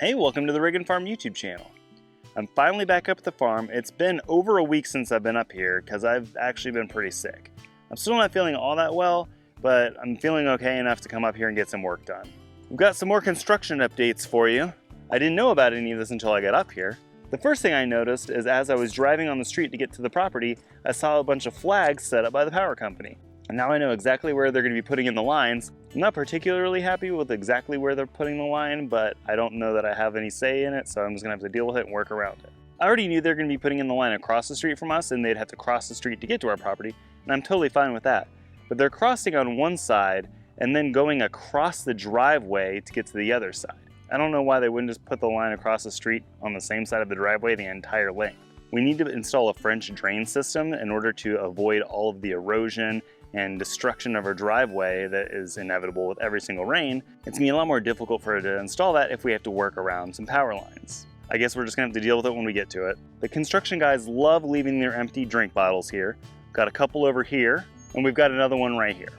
Hey, welcome to the Rig and Farm YouTube channel. I'm finally back up at the farm. It's been over a week since I've been up here because I've actually been pretty sick. I'm still not feeling all that well, but I'm feeling okay enough to come up here and get some work done. We've got some more construction updates for you. I didn't know about any of this until I got up here. The first thing I noticed is as I was driving on the street to get to the property, I saw a bunch of flags set up by the power company. And now I know exactly where they're going to be putting in the lines. I'm not particularly happy with exactly where they're putting the line, but I don't know that I have any say in it, so I'm just going to have to deal with it and work around it. I already knew they're going to be putting in the line across the street from us, and they'd have to cross the street to get to our property, and I'm totally fine with that. But they're crossing on one side and then going across the driveway to get to the other side. I don't know why they wouldn't just put the line across the street on the same side of the driveway the entire length. We need to install a French drain system in order to avoid all of the erosion and destruction of our driveway that is inevitable with every single rain. It's gonna be a lot more difficult for it to install that if we have to work around some power lines. I guess we're just gonna have to deal with it when we get to it. The construction guys love leaving their empty drink bottles here. Got a couple over here, and we've got another one right here.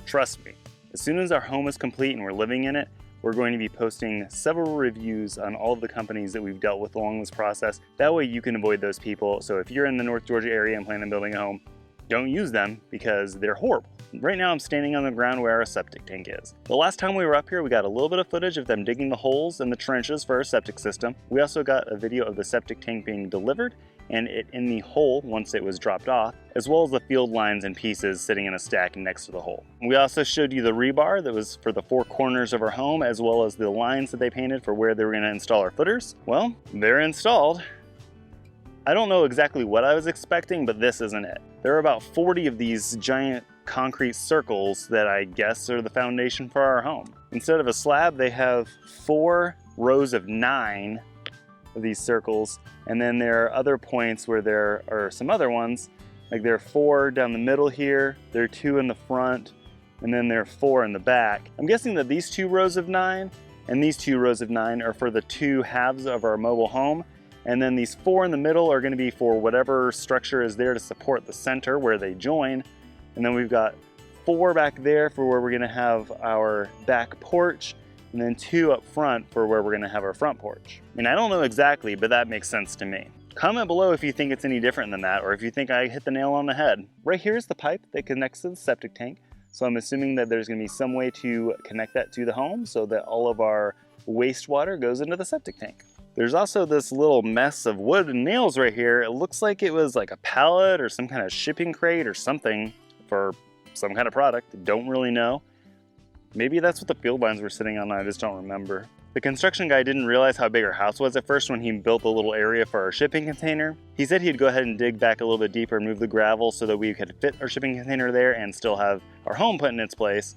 Trust me, as soon as our home is complete and we're living in it, we're going to be posting several reviews on all of the companies that we've dealt with along this process. That way you can avoid those people. So if you're in the North Georgia area and plan on building a home, don't use them because they're horrible. Right now I'm standing on the ground where our septic tank is. The last time we were up here, we got a little bit of footage of them digging the holes in the trenches for our septic system. We also got a video of the septic tank being delivered and it in the hole once it was dropped off, as well as the field lines and pieces sitting in a stack next to the hole. We also showed you the rebar that was for the four corners of our home, as well as the lines that they painted for where they were gonna install our footers. Well, they're installed. I don't know exactly what I was expecting, but this isn't it. There are about 40 of these giant concrete circles that I guess are the foundation for our home. Instead of a slab, they have 4 rows of 9 of these circles, and then there are other points where there are some other ones, like there are 4 down the middle here, there are 2 in the front, and then there are 4 in the back. I'm guessing that these 2 rows of 9 and these 2 rows of 9 are for the 2 halves of our mobile home, and then these 4 in the middle are going to be for whatever structure is there to support the center where they join. And then we've got 4 back there for where we're going to have our back porch, and then 2 up front for where we're going to have our front porch. And I don't know exactly, but that makes sense to me. Comment below if you think it's any different than that, or if you think I hit the nail on the head. Right here is the pipe that connects to the septic tank. So I'm assuming that there's going to be some way to connect that to the home so that all of our wastewater goes into the septic tank. There's also this little mess of wood and nails right here. It looks like it was like a pallet or some kind of shipping crate or something for some kind of product. Don't really know. Maybe that's what the field lines were sitting on. I just don't remember. The construction guy didn't realize how big our house was at first when he built the little area for our shipping container. He said he'd go ahead and dig back a little bit deeper and move the gravel so that we could fit our shipping container there and still have our home put in its place.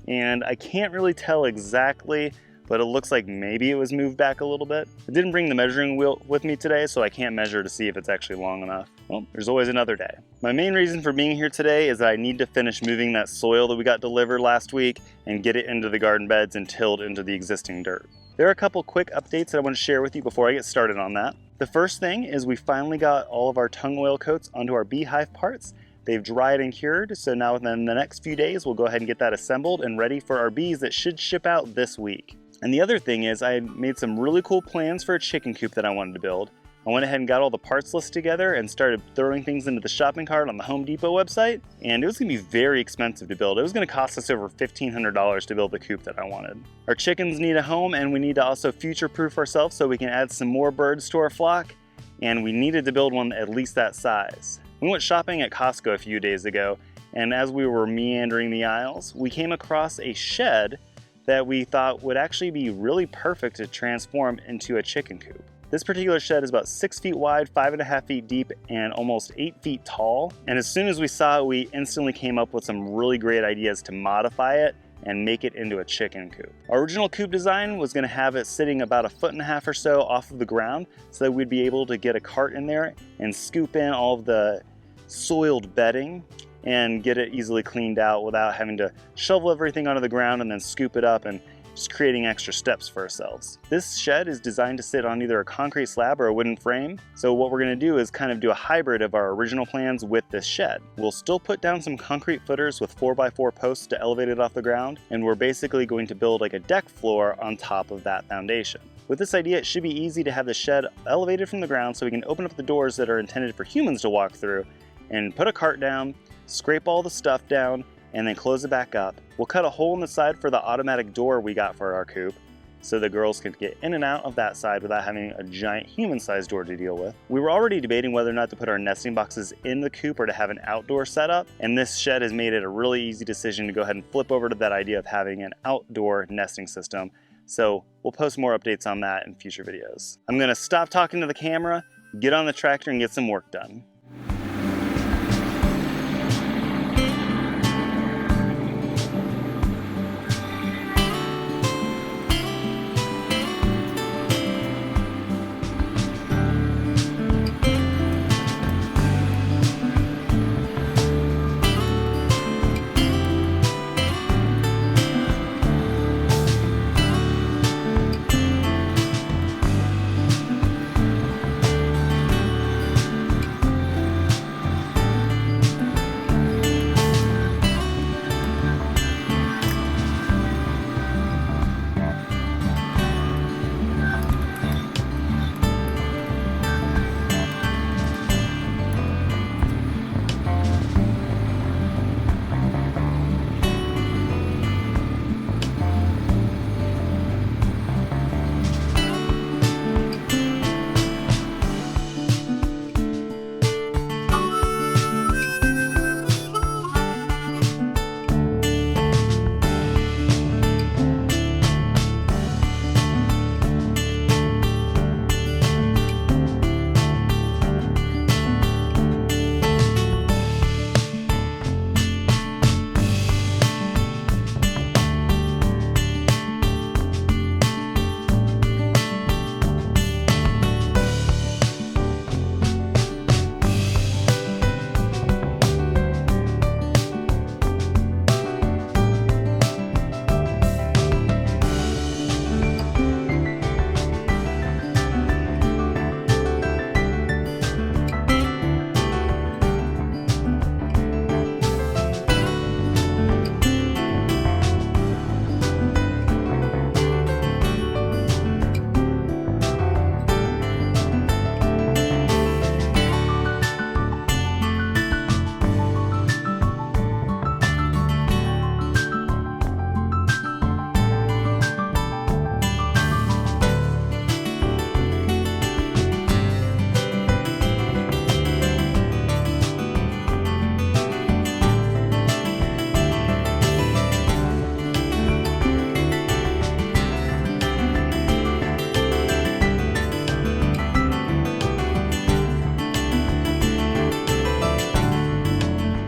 And I can't really tell exactly, but it looks like maybe it was moved back a little bit. I didn't bring the measuring wheel with me today, so I can't measure to see if it's actually long enough. Well, there's always another day. My main reason for being here today is that I need to finish moving that soil that we got delivered last week and get it into the garden beds and tilled into the existing dirt. There are a couple quick updates that I want to share with you before I get started on that. The first thing is we finally got all of our tung oil coats onto our beehive parts. They've dried and cured, so now within the next few days we'll go ahead and get that assembled and ready for our bees that should ship out this week. And the other thing is I made some really cool plans for a chicken coop that I wanted to build. I went ahead and got all the parts lists together and started throwing things into the shopping cart on the Home Depot website, and it was going to be very expensive to build. It was going to cost us over $1,500 to build the coop that I wanted. Our chickens need a home, and we need to also future-proof ourselves so we can add some more birds to our flock, and we needed to build one at least that size. We went shopping at Costco a few days ago, and as we were meandering the aisles, we came across a shed that we thought would actually be really perfect to transform into a chicken coop. This particular shed is about 6 feet wide, 5.5 feet deep, and almost 8 feet tall. And as soon as we saw it, we instantly came up with some really great ideas to modify it and make it into a chicken coop. Our original coop design was gonna have it sitting about 1.5 feet or so off of the ground so that we'd be able to get a cart in there and scoop in all of the soiled bedding and get it easily cleaned out without having to shovel everything onto the ground and then scoop it up and just creating extra steps for ourselves. This shed is designed to sit on either a concrete slab or a wooden frame. So what we're gonna do is kind of do a hybrid of our original plans with this shed. We'll still put down some concrete footers with 4x4 posts to elevate it off the ground. And we're basically going to build like a deck floor on top of that foundation. With this idea, it should be easy to have the shed elevated from the ground so we can open up the doors that are intended for humans to walk through and put a cart down, scrape all the stuff down, and then close it back up. We'll cut a hole in the side for the automatic door we got for our coop so the girls can get in and out of that side without having a giant human-sized door to deal with. We were already debating whether or not to put our nesting boxes in the coop or to have an outdoor setup, and this shed has made it a really easy decision to go ahead and flip over to that idea of having an outdoor nesting system. So we'll post more updates on that in future videos. I'm gonna stop talking to the camera, get on the tractor, and get some work done.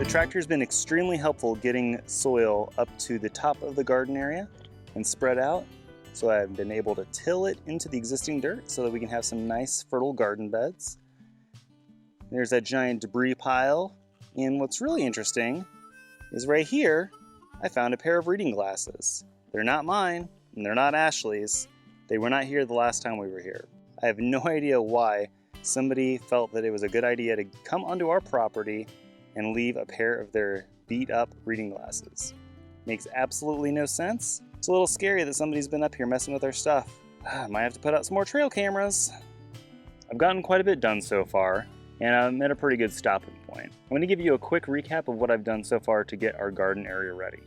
Tractor's been extremely helpful getting soil up to the top of the garden area and spread out. So I've been able to till it into the existing dirt so that we can have some nice fertile garden beds. There's that giant debris pile. And what's really interesting is right here, I found a pair of reading glasses. They're not mine and they're not Ashley's. They were not here the last time we were here. I have no idea why somebody felt that it was a good idea to come onto our property and leave a pair of their beat up reading glasses. Makes absolutely no sense. It's a little scary that somebody's been up here messing with our stuff. Might have to put out some more trail cameras. I've gotten quite a bit done so far, and I'm at a pretty good stopping point. I'm going to give you a quick recap of what I've done so far to get our garden area ready.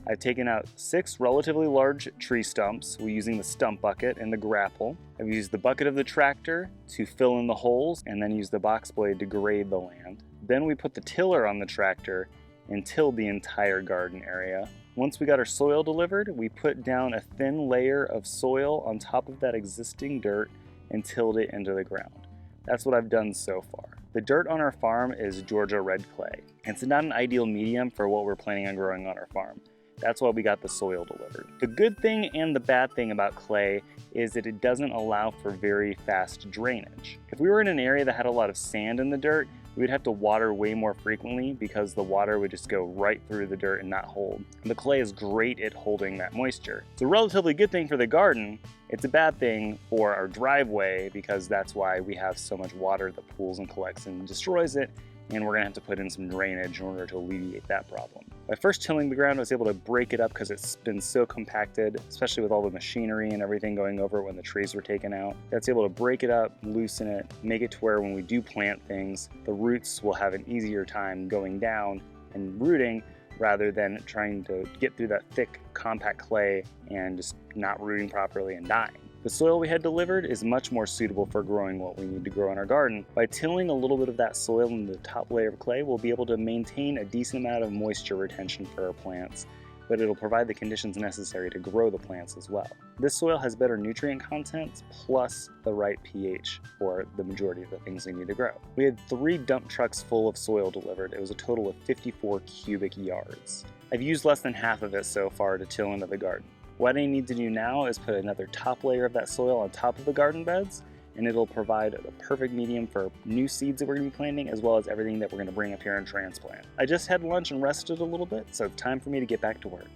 I've taken out 6 relatively large tree stumps using the stump bucket and the grapple. I've used the bucket of the tractor to fill in the holes and then used the box blade to grade the land. Then we put the tiller on the tractor and tilled the entire garden area. Once we got our soil delivered, we put down a thin layer of soil on top of that existing dirt and tilled it into the ground. That's what I've done so far. The dirt on our farm is Georgia red clay. It's not an ideal medium for what we're planning on growing on our farm. That's why we got the soil delivered. The good thing and the bad thing about clay is that it doesn't allow for very fast drainage. If we were in an area that had a lot of sand in the dirt, we would have to water way more frequently because the water would just go right through the dirt and not hold. And the clay is great at holding that moisture. It's a relatively good thing for the garden. It's a bad thing for our driveway because that's why we have so much water that pools and collects and destroys it, and we're gonna have to put in some drainage in order to alleviate that problem. By first tilling the ground, I was able to break it up because it's been so compacted, especially with all the machinery and everything going over it when the trees were taken out. That's able to break it up, loosen it, make it to where when we do plant things, the roots will have an easier time going down and rooting rather than trying to get through that thick, compact clay and just not rooting properly and dying. The soil we had delivered is much more suitable for growing what we need to grow in our garden. By tilling a little bit of that soil in the top layer of clay, we'll be able to maintain a decent amount of moisture retention for our plants, but it'll provide the conditions necessary to grow the plants as well. This soil has better nutrient content plus the right pH for the majority of the things we need to grow. We had 3 dump trucks full of soil delivered. It was a total of 54 cubic yards. I've used less than half of it so far to till into the garden. What I need to do now is put another top layer of that soil on top of the garden beds, and it'll provide the perfect medium for new seeds that we're going to be planting, as well as everything that we're going to bring up here and transplant. I just had lunch and rested a little bit, so it's time for me to get back to work.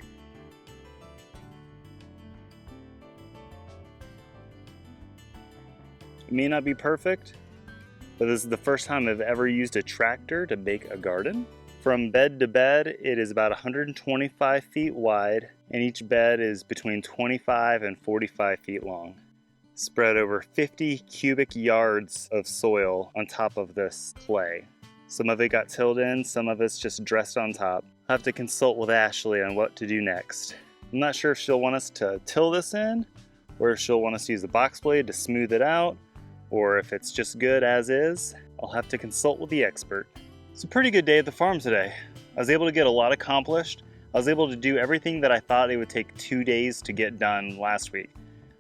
It may not be perfect, but this is the first time I've ever used a tractor to make a garden. From bed to bed, it is about 125 feet wide, and each bed is between 25 and 45 feet long. Spread over 50 cubic yards of soil on top of this clay. Some of it got tilled in, some of it's just dressed on top. I'll have to consult with Ashley on what to do next. I'm not sure if she'll want us to till this in, or if she'll want us to use the box blade to smooth it out, or if it's just good as is. I'll have to consult with the expert. It's a pretty good day at the farm today. I was able to get a lot accomplished. I was able to do everything that I thought it would take 2 days to get done last week.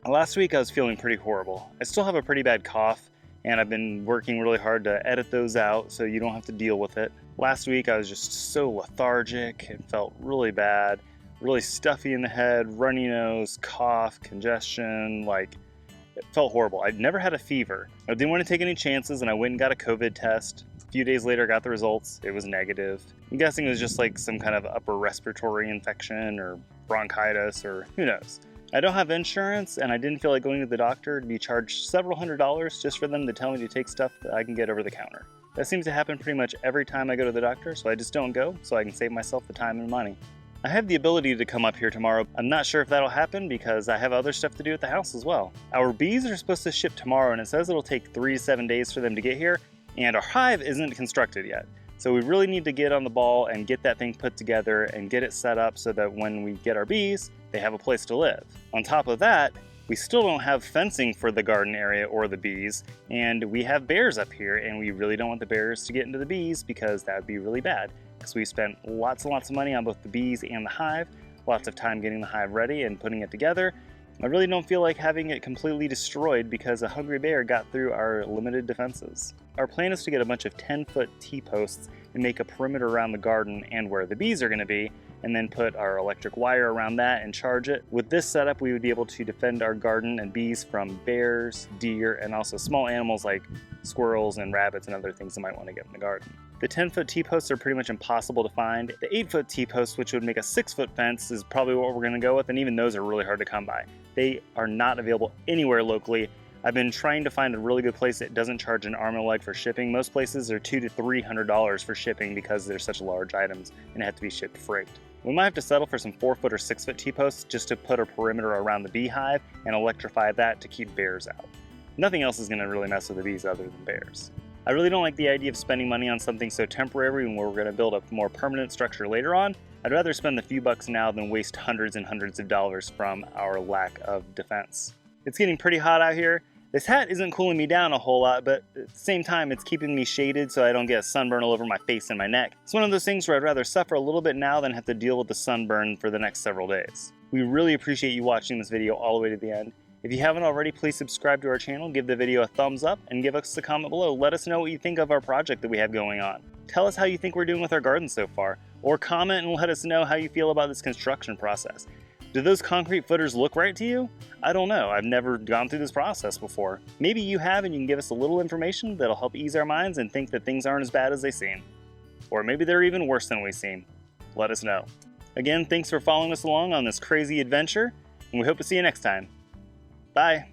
Last week I was feeling pretty horrible. I still have a pretty bad cough, and I've been working really hard to edit those out so you don't have to deal with it. Last week I was just so lethargic and felt really bad, really stuffy in the head, runny nose, cough, congestion, it felt horrible. I'd never had a fever. I didn't want to take any chances, and I went and got a COVID test. A few days later, I got the results. It was negative. I'm guessing it was just some kind of upper respiratory infection or bronchitis or who knows. I don't have insurance, and I didn't feel like going to the doctor to be charged several $100s just for them to tell me to take stuff that I can get over the counter. That seems to happen pretty much every time I go to the doctor, so I just don't go so I can save myself the time and money. I have the ability to come up here tomorrow. I'm not sure if that'll happen because I have other stuff to do at the house as well. Our bees are supposed to ship tomorrow, and it says it'll take 3 to 7 days for them to get here, and our hive isn't constructed yet. So we really need to get on the ball and get that thing put together and get it set up so that when we get our bees, they have a place to live. On top of that, we still don't have fencing for the garden area or the bees, and we have bears up here, and we really don't want the bears to get into the bees because that would be really bad. Because we spent lots and lots of money on both the bees and the hive, lots of time getting the hive ready and putting it together. I really don't feel like having it completely destroyed because a hungry bear got through our limited defenses. Our plan is to get a bunch of 10-foot T-posts and make a perimeter around the garden and where the bees are going to be, and then put our electric wire around that and charge it. With this setup, we would be able to defend our garden and bees from bears, deer, and also small animals like squirrels and rabbits and other things that might want to get in the garden. The 10-foot T-posts are pretty much impossible to find. The 8-foot T-posts, which would make a 6-foot fence, is probably what we're going to go with, and even those are really hard to come by. They are not available anywhere locally. I've been trying to find a really good place that doesn't charge an arm and a leg for shipping. Most places are $200 to $300 for shipping because they're such large items and have to be shipped freight. We might have to settle for some 4-foot or 6-foot T-posts just to put a perimeter around the beehive and electrify that to keep bears out. Nothing else is going to really mess with the bees other than bears. I really don't like the idea of spending money on something so temporary when we're going to build a more permanent structure later on. I'd rather spend the few bucks now than waste hundreds and hundreds of dollars from our lack of defense. It's getting pretty hot out here. This hat isn't cooling me down a whole lot, but at the same time it's keeping me shaded so I don't get a sunburn all over my face and my neck. It's one of those things where I'd rather suffer a little bit now than have to deal with the sunburn for the next several days. We really appreciate you watching this video all the way to the end. If you haven't already, please subscribe to our channel, give the video a thumbs up, and give us a comment below. Let us know what you think of our project that we have going on. Tell us how you think we're doing with our garden so far, or comment and let us know how you feel about this construction process. Do those concrete footers look right to you? I don't know. I've never gone through this process before. Maybe you have and you can give us a little information that'll help ease our minds and think that things aren't as bad as they seem. Or maybe they're even worse than we seem. Let us know. Again, thanks for following us along on this crazy adventure, and we hope to see you next time. Bye.